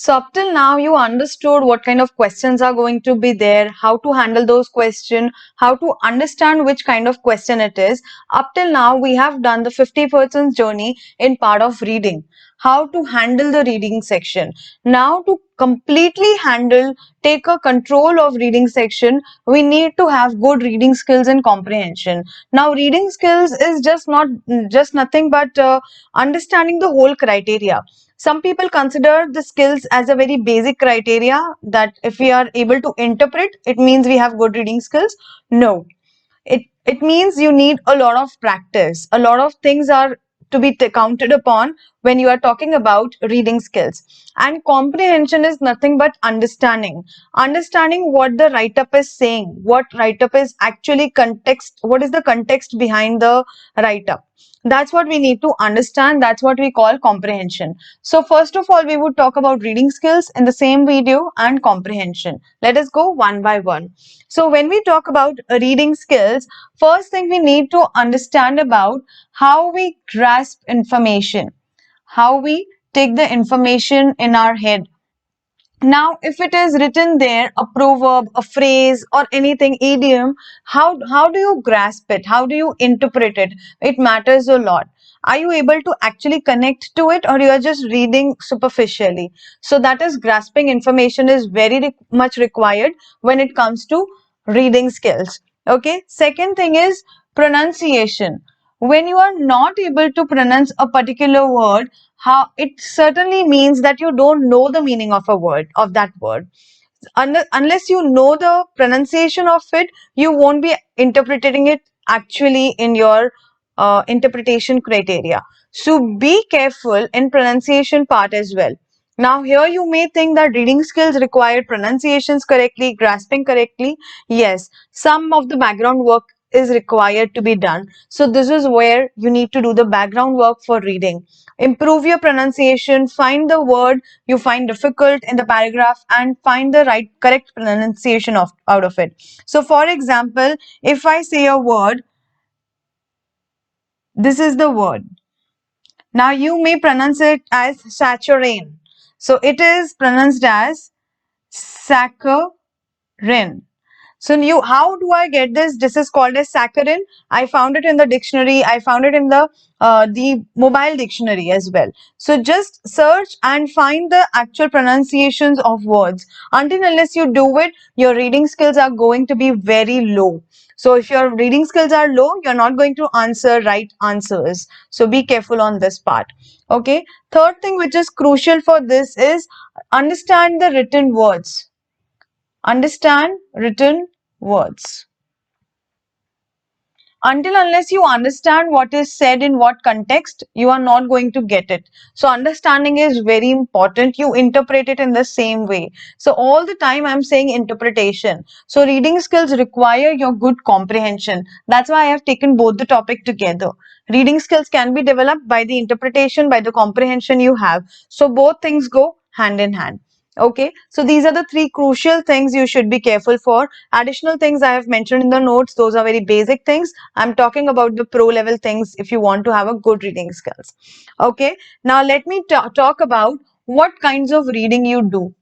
So up till now, you understood what kind of questions are going to be there, how to handle those questions, how to understand which kind of question it is. Up till now, we have done the 50% journey in part of reading, how to handle the reading section. Now to completely handle, take a control of reading section, we need to have good reading skills and comprehension. Now reading skills is just nothing but understanding the whole criteria. Some people consider the skills as a very basic criteria that if we are able to interpret, it means we have good reading skills. No, it means you need a lot of practice. A lot of things are to be counted upon when you are talking about reading skills. And comprehension is nothing but understanding what the write-up is saying, what write-up is actually context, what is the context behind the write-up. That's what we need to understand. That's what we call comprehension. So first of all, we would talk about reading skills in the same video and comprehension. Let us go one by one. So when we talk about reading skills, first thing we need to understand about how we grasp information, how we take the information in our head. Now, if it is written there, a proverb, a phrase, or anything, idiom, how do you grasp it? How do you interpret it? It matters a lot. Are you able to actually connect to it, or you are just reading superficially? So that is grasping information is very much required when it comes to reading skills. Okay. Second thing is pronunciation. When you are not able to pronounce a particular word, how it certainly means that you don't know the meaning of a word, of that word. Unless you know the pronunciation of it, you won't be interpreting it actually in your interpretation criteria. So be careful in pronunciation part as well. Now here you may think that reading skills require pronunciations correctly, grasping correctly. Yes, some of the background work is required to be done. So this is where you need to do the background work for reading. Improve your pronunciation, find the word you find difficult in the paragraph and find the correct pronunciation out of it. So for example, if I say a word, this is the word. Now you may pronounce it as saccharine. So it is pronounced as saccharine. So how do I get this? This is called as saccharin. I found it in the dictionary. I found it in the mobile dictionary as well. So just search and find the actual pronunciations of words. Until unless you do it, your reading skills are going to be very low. So if your reading skills are low, you're not going to answer right answers. So be careful on this part. Okay. Third thing which is crucial for this is understand the written words. Understand written words. Until unless you understand what is said in what context, you are not going to get it. So understanding is very important. You interpret it in the same way. So all the time I'm saying interpretation. So reading skills require your good comprehension. That's why I have taken both the topic together. Reading skills can be developed by the interpretation, by the comprehension you have. So both things go hand in hand. Okay, so these are the three crucial things you should be careful for. Additional things I have mentioned in the notes, those are very basic things. I'm talking about the pro level things if you want to have a good reading skills. Okay, now let me talk about what kinds of reading you do.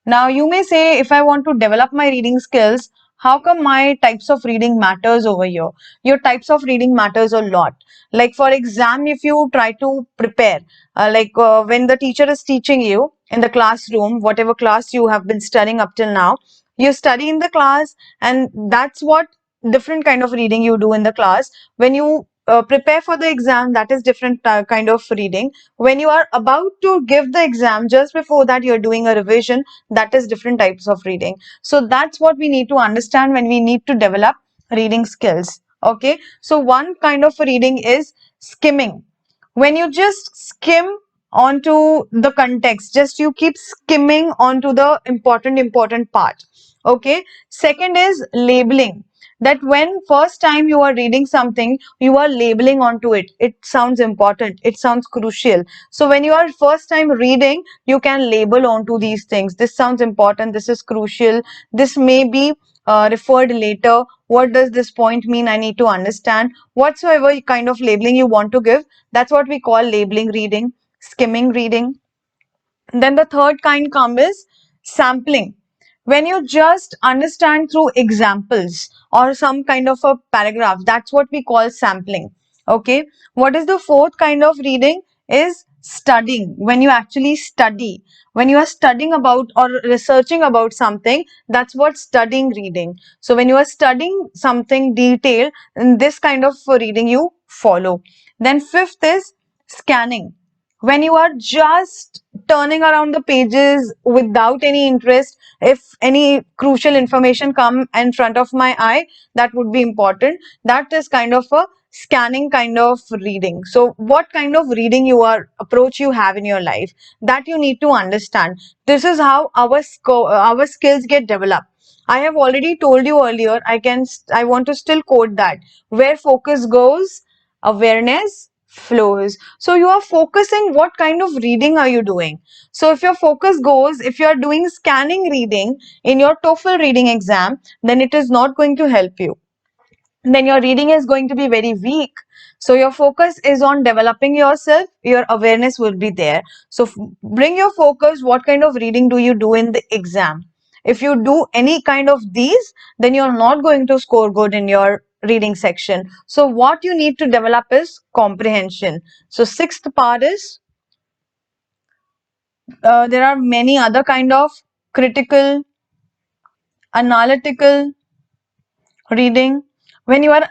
Now you may say, if I want to develop my reading skills, how come my types of reading matters over here? Your types of reading matters a lot. Like for exam, if you try to prepare, when the teacher is teaching you in the classroom, whatever class you have been studying up till now, you study in the class, and that's what different kind of reading you do in the class. When you prepare for the exam, that is different kind of reading. When you are about to give the exam, just before that you're doing a revision, that is different types of reading. So that's what we need to understand when we need to develop reading skills. Okay, so one kind of reading is skimming. When you just skim onto the context, just you keep skimming onto the important part. Okay, second is labeling, that when first time you are reading something, you are labeling onto it. It sounds important, it sounds crucial. So when you are first time reading, you can label onto these things. This sounds important, this is crucial, this may be referred later. What does this point mean? I need to understand. Whatsoever kind of labeling you want to give, that's what we call labeling reading, skimming reading. Then the third kind comes is sampling. When you just understand through examples or some kind of a paragraph, that's what we call sampling. Okay. What is the fourth kind of reading? Is studying. When you actually study, when you are studying about or researching about something, that's what studying reading. So when you are studying something detailed, in this kind of reading you follow. Then fifth is scanning. When you are just turning around the pages without any interest, if any crucial information come in front of my eye, that would be important. That is kind of a scanning kind of reading. So what kind of reading you are approach you have in your life, that you need to understand. This is how our skills get developed. I have already told you earlier, I want to still quote that: where focus goes, awareness flows. So you are focusing, what kind of reading are you doing? So if your focus goes, if you are doing scanning reading in your TOEFL reading exam, then it is not going to help you. Then your reading is going to be very weak. So your focus is on developing yourself, your awareness will be there. So bring your focus, what kind of reading do you do in the exam? If you do any kind of these, then you're not going to score good in your reading section. So what you need to develop is comprehension. So sixth part is, there are many other kind of critical, analytical reading. When you are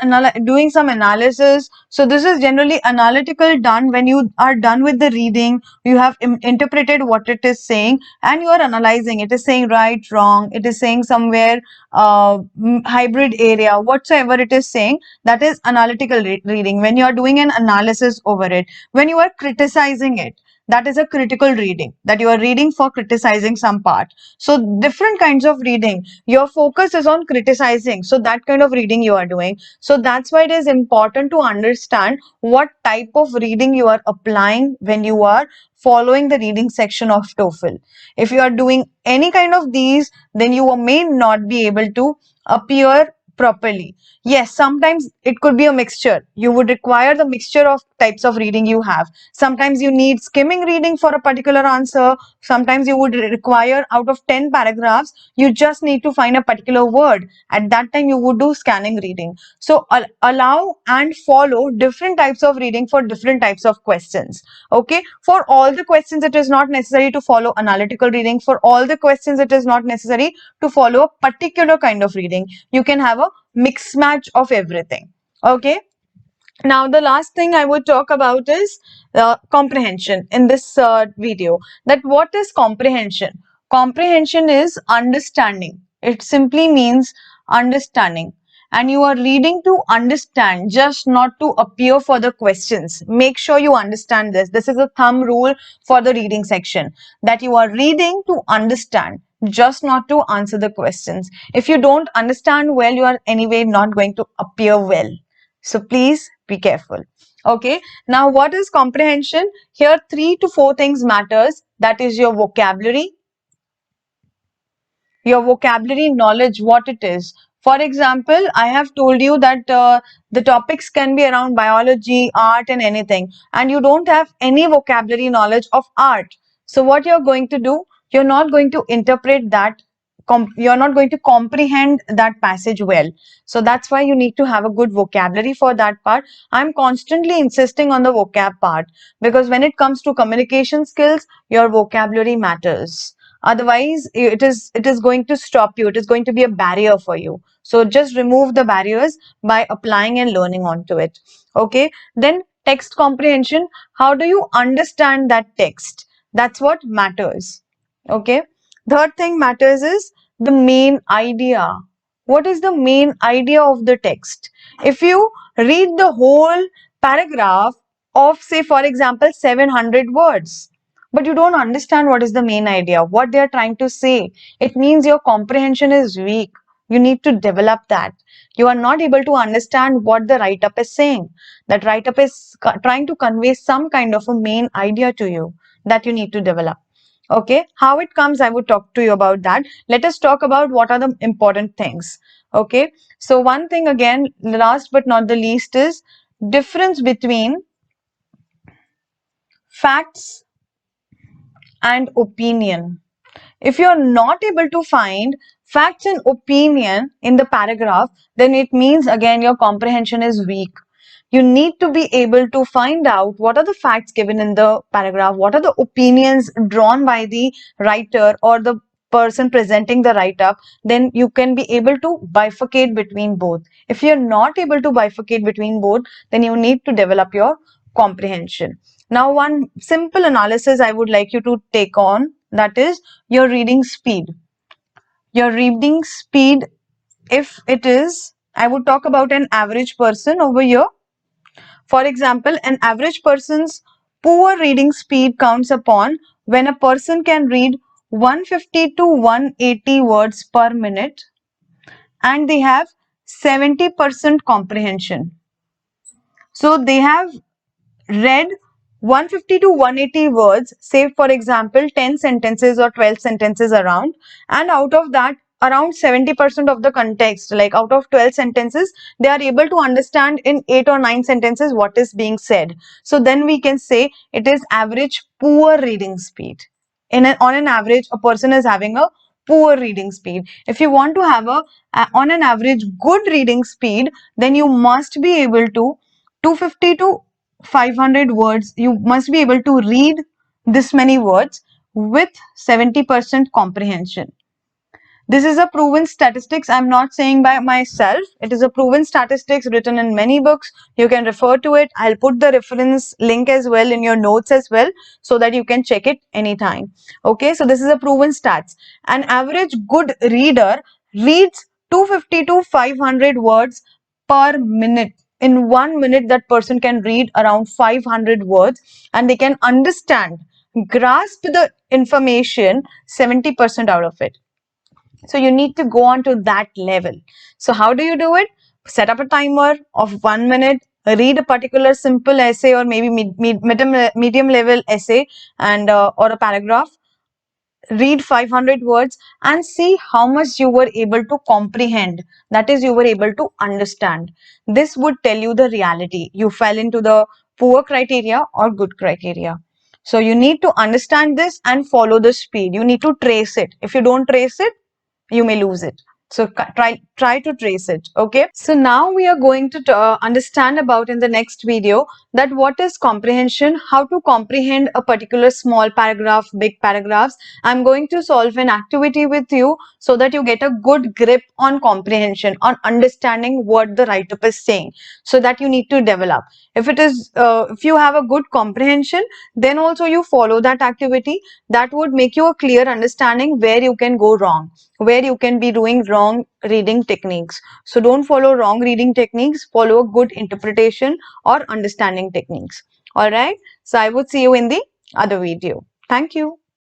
doing some analysis, so this is generally analytical done when you are done with the reading, you have interpreted what it is saying and you are analyzing, it is saying right, wrong, it is saying somewhere hybrid area, whatsoever it is saying, that is analytical reading. When you are doing an analysis over it, when you are criticizing it, that is a critical reading, that you are reading for criticizing some part. So different kinds of reading, your focus is on criticizing, so that kind of reading you are doing. So that's why it is important to understand what type of reading you are applying when you are following the reading section of TOEFL. If you are doing any kind of these, then you may not be able to appear properly. Yes, sometimes it could be a mixture. You would require the mixture of types of reading you have. Sometimes you need skimming reading for a particular answer. Sometimes you would require, out of 10 paragraphs, you just need to find a particular word. At that time, you would do scanning reading. So allow and follow different types of reading for different types of questions. Okay. For all the questions, it is not necessary to follow analytical reading. For all the questions, it is not necessary to follow a particular kind of reading. You can have a mix match of everything. Okay. Now, the last thing I would talk about is comprehension in this video. That what is comprehension? Comprehension is understanding. It simply means understanding. And you are reading to understand, just not to appear for the questions. Make sure you understand this. This is a thumb rule for the reading section, that you are reading to understand, just not to answer the questions. If you don't understand well, you are anyway not going to appear well. So please be careful. Okay. Now, what is comprehension? Here, 3 to 4 things matters. That is your vocabulary knowledge, what it is. For example, I have told you that the topics can be around biology, art and anything, and you don't have any vocabulary knowledge of art. So what you're going to do, you're not going to interpret that, you're not going to comprehend that passage well. So that's why you need to have a good vocabulary for that part. I'm constantly insisting on the vocab part, because when it comes to communication skills, your vocabulary matters. Otherwise, it is going to stop you. It is going to be a barrier for you. So just remove the barriers by applying and learning onto it. Okay. Then text comprehension. How do you understand that text? That's what matters. Okay. Third thing matters is the main idea. What is the main idea of the text? If you read the whole paragraph of, say, for example, 700 words, but you don't understand what is the main idea, what they are trying to say, it means your comprehension is weak. You need to develop that. You are not able to understand what the write-up is saying. That write-up is trying to convey some kind of a main idea to you that you need to develop. Okay, how it comes, I would talk to you about that. Let us talk about what are the important things. Okay, so one thing again, last but not the least, is difference between facts and opinion. If you're not able to find facts and opinion in the paragraph, then it means again your comprehension is weak. You need to be able to find out what are the facts given in the paragraph, what are the opinions drawn by the writer or the person presenting the write-up, then you can be able to bifurcate between both. If you're not able to bifurcate between both, then you need to develop your comprehension. Now, one simple analysis I would like you to take on, that is your reading speed. Your reading speed, if it is, I would talk about an average person over here. For example, an average person's poor reading speed counts upon when a person can read 150 to 180 words per minute and they have 70% comprehension. So they have read 150 to 180 words, say for example 10 sentences or 12 sentences around, and out of that around 70% of the context, like out of 12 sentences, they are able to understand in 8 or 9 sentences what is being said. So then we can say it is average poor reading speed. On an average, a person is having a poor reading speed. If you want to have on an average good reading speed, then you must be able to 250 to 500 words, you must be able to read this many words with 70% comprehension. This is a proven statistics. I'm not saying by myself. It is a proven statistics written in many books. You can refer to it. I'll put the reference link as well in your notes as well so that you can check it anytime. Okay, so this is a proven stats. An average good reader reads 250 to 500 words per minute. In 1 minute, that person can read around 500 words and they can understand, grasp the information 70% out of it. So you need to go on to that level. So how do you do it? Set up a timer of 1 minute, read a particular simple essay or maybe medium level essay and or a paragraph. Read 500 words and see how much you were able to comprehend. That is, you were able to understand. This would tell you the reality. You fell into the poor criteria or good criteria. So you need to understand this and follow the speed. You need to trace it. If you don't trace it, you may lose it. So try to trace it. Okay. So now we are going to understand about in the next video that what is comprehension, how to comprehend a particular small paragraph, big paragraphs. I'm going to solve an activity with you so that you get a good grip on comprehension, on understanding what the write-up is saying. So that you need to develop. If it is, if you have a good comprehension, then also you follow that activity. That would make you a clear understanding where you can go wrong, where you can be doing wrong reading techniques. So don't follow wrong reading techniques, follow a good interpretation or understanding techniques. All right. So I would see you in the other video. Thank you.